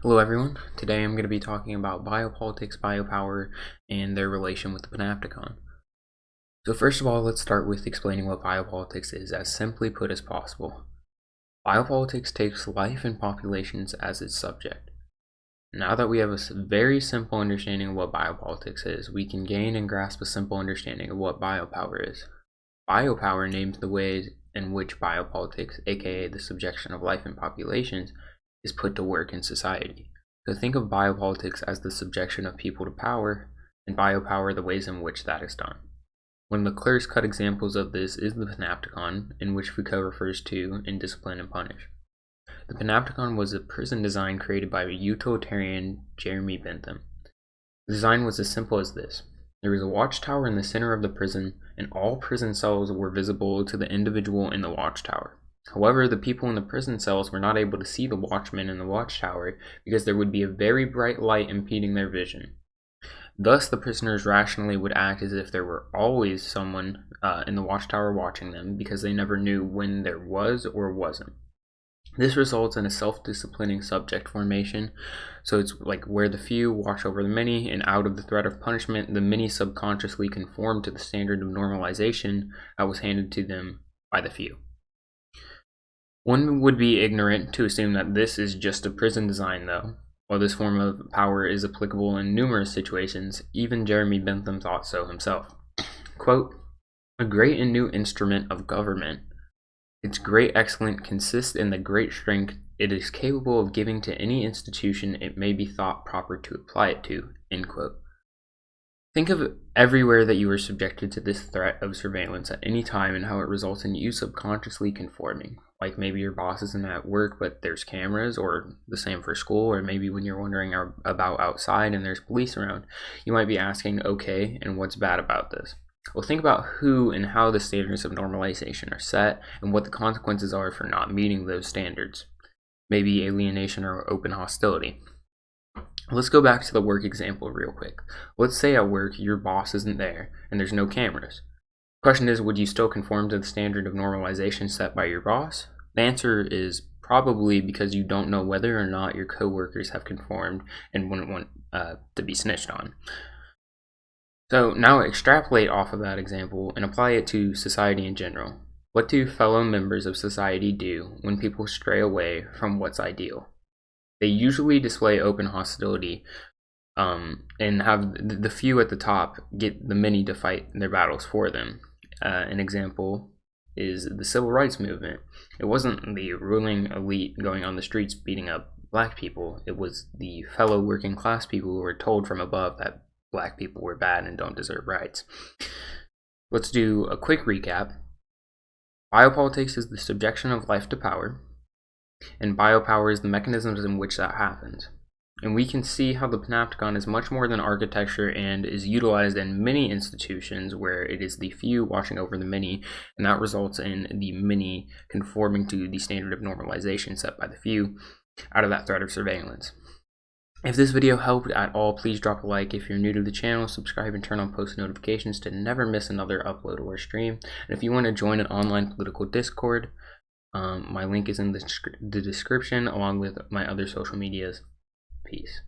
Hello everyone, today I'm going to be talking about biopolitics, biopower, and their relation with the Panopticon. So first of all, let's start with explaining what biopolitics is as simply put as possible. Biopolitics takes life and populations as its subject. Now that we have a very simple understanding of what biopolitics is, we can gain and grasp a simple understanding of what biopower is. Biopower names the ways in which biopolitics, aka the subjection of life and populations, is put to work in society. So think of biopolitics as the subjection of people to power, and biopower the ways in which that is done. One of the clearest cut examples of this is the Panopticon, in which Foucault refers to in Discipline and Punish. The Panopticon was a prison design created by utilitarian Jeremy Bentham. The design was as simple as this. There was a watchtower in the center of the prison, and all prison cells were visible to the individual in the watchtower. However, the people in the prison cells were not able to see the watchman in the watchtower because there would be a very bright light impeding their vision. Thus, the prisoners rationally would act as if there were always someone in the watchtower watching them because they never knew when there was or wasn't. This results in a self-disciplining subject formation, so it's like where the few watch over the many, and out of the threat of punishment, the many subconsciously conform to the standard of normalization that was handed to them by the few. One would be ignorant to assume that this is just a prison design, though. While this form of power is applicable in numerous situations, even Jeremy Bentham thought so himself. Quote, "A great and new instrument of government. Its great excellence consists in the great strength it is capable of giving to any institution it may be thought proper to apply it to." End quote. Think of everywhere that you are subjected to this threat of surveillance at any time and how it results in you subconsciously conforming. Like maybe your boss isn't at work but there's cameras, or the same for school, or maybe when you're wondering about outside and there's police around, you might be asking, okay, and what's bad about this? Well, think about who and how the standards of normalization are set and what the consequences are for not meeting those standards. Maybe alienation or open hostility. Let's go back to the work example real quick. Let's say at work your boss isn't there and there's no cameras. The question is, would you still conform to the standard of normalization set by your boss? The answer is probably, because you don't know whether or not your coworkers have conformed and wouldn't want to be snitched on. So now extrapolate off of that example and apply it to society in general. What do fellow members of society do when people stray away from what's ideal? They usually display open hostility and have the few at the top get the many to fight their battles for them. An example is the civil rights movement. It wasn't the ruling elite going on the streets beating up black people. It was the fellow working class people who were told from above that black people were bad and don't deserve rights. Let's do a quick recap. Biopolitics is the subjection of life to power, and biopower is the mechanisms in which that happens. And we can see how the Panopticon is much more than architecture and is utilized in many institutions where it is the few watching over the many, and that results in the many conforming to the standard of normalization set by the few out of that threat of surveillance. If this video helped at all, please drop a like. If you're new to the channel, subscribe and turn on post notifications to never miss another upload or stream. And if you want to join an online political Discord, my link is in the description along with my other social medias. Peace.